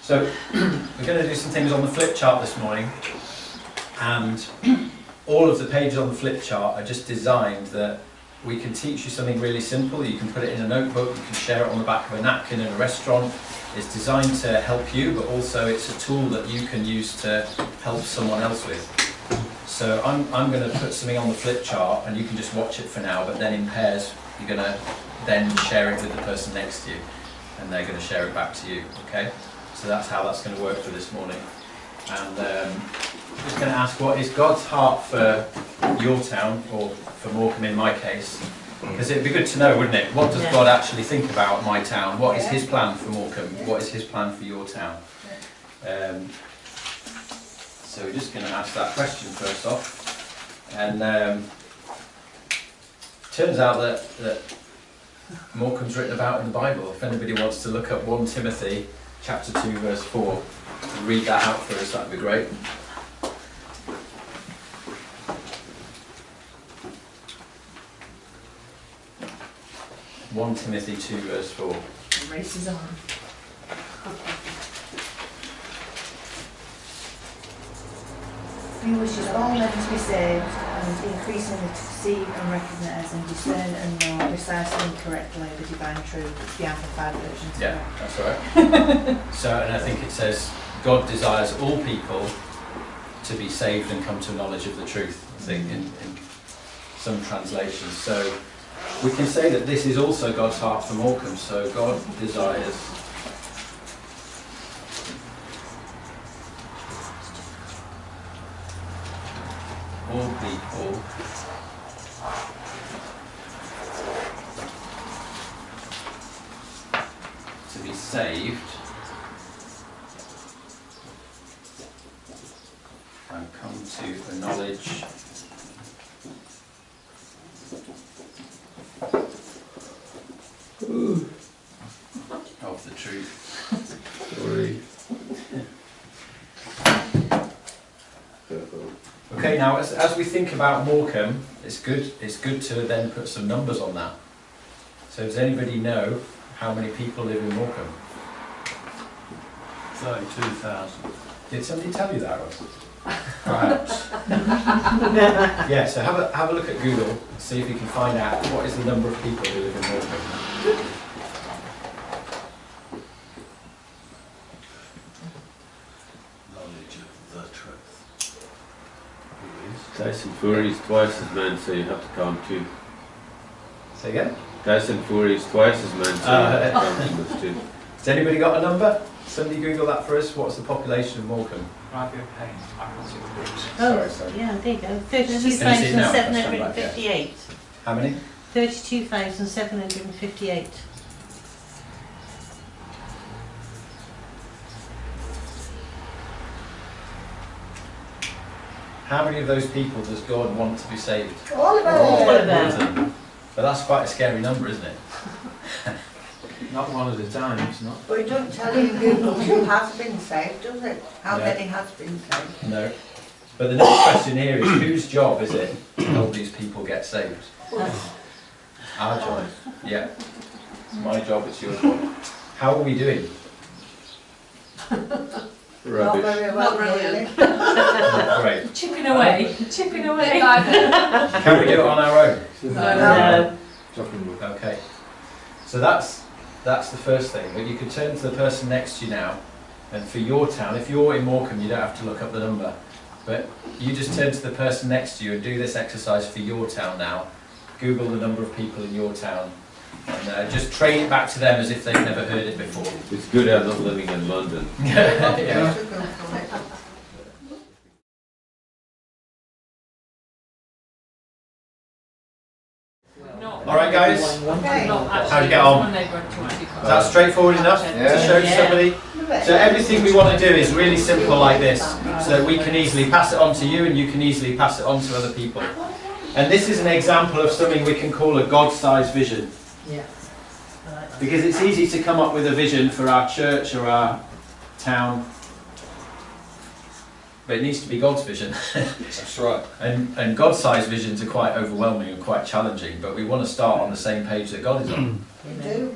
So we're going to do some things on the flip chart this morning, and all of the pages on the flip chart are just designed that we can teach you something really simple. You can put it in a notebook, you can share it on the back of a napkin in a restaurant. It's designed to help you, but also it's a tool that you can use to help someone else with. So I'm going to put something on the flip chart, and you can just watch it for now, but then in pairs you're going to then share it with the person next to you, and they're going to share it back to you, okay? So that's how that's going to work for this morning. And I'm just going to ask, what is God's heart for your town, or for Morecambe in my case? Because it'd be good to know, wouldn't it? What does God actually think about my town? What is his plan for Morecambe? What is his plan for your town? So we're just going to ask that question first off. And turns out that Morecambe's written about in the Bible. If anybody wants to look up 1 Timothy chapter 2 verse 4, read that out for us, that'd be great. 1 Timothy 2 verse 4. The race is on. He wishes all men to be saved and increasingly to perceive and recognise and discern and know precisely and correctly the divine truth. The Amplified Version. Yeah, that's right. So, and I think it says, God desires all people to be saved and come to a knowledge of the truth, I think, in some translations. So we can say that this is also God's heart for Morecambe. So God desires all people to be saved and come to a knowledge of the truth. Sorry. Okay, now as we think about Morecambe, it's good to then put some numbers on that. So does anybody know how many people live in Morecambe? 32,000. Did somebody tell you that, Ross? Perhaps. Yeah, so have a look at Google, see if you can find out what is the number of people who live in Morecambe. Knowledge of the truth. Tyson Fury is twice as many, so you have to count two. Say again? Tyson Fury is twice as many, so you have to count those two. Has anybody got a number? Somebody Google that for us. What's the population of Morecambe? Might be a pain. I can't see the groups. Oh, yeah, there you go. Can you see it now? 32,758. How many? 32,758. How many of those people does God want to be saved? All of All them. of them. But that's quite a scary number, isn't it? Not one at a time, it's not. But it don't tell you in Google who has been saved, does it? How No. many has been saved? No. But the next question here is, whose job is it to help these people get saved? Our job. Yeah. It's my job, it's your job. How are we doing? Not Rubbish. very well, Not brilliant. really. Not great. Chipping away, chipping away. Can we do it on our own? No. Okay. So that's the first thing. But you could turn to the person next to you now, and for your town, if you're in Morecambe, you don't have to look up the number. But you just turn to the person next to you and do this exercise for your town now. Google the number of people in your town, and just train it back to them as if they've never heard it before. It's good I'm not living in London. Yeah. All right, guys. Okay. How'd you get on? Is that straightforward enough to show to somebody? So everything we want to do is really simple like this, so that we can easily pass it on to you and you can easily pass it on to other people. And this is an example of something we can call a God-sized vision. Yeah. Because it's easy to come up with a vision for our church or our town, but it needs to be God's vision. That's right. And God-sized visions are quite overwhelming and quite challenging, but we want to start on the same page that God is on. You do.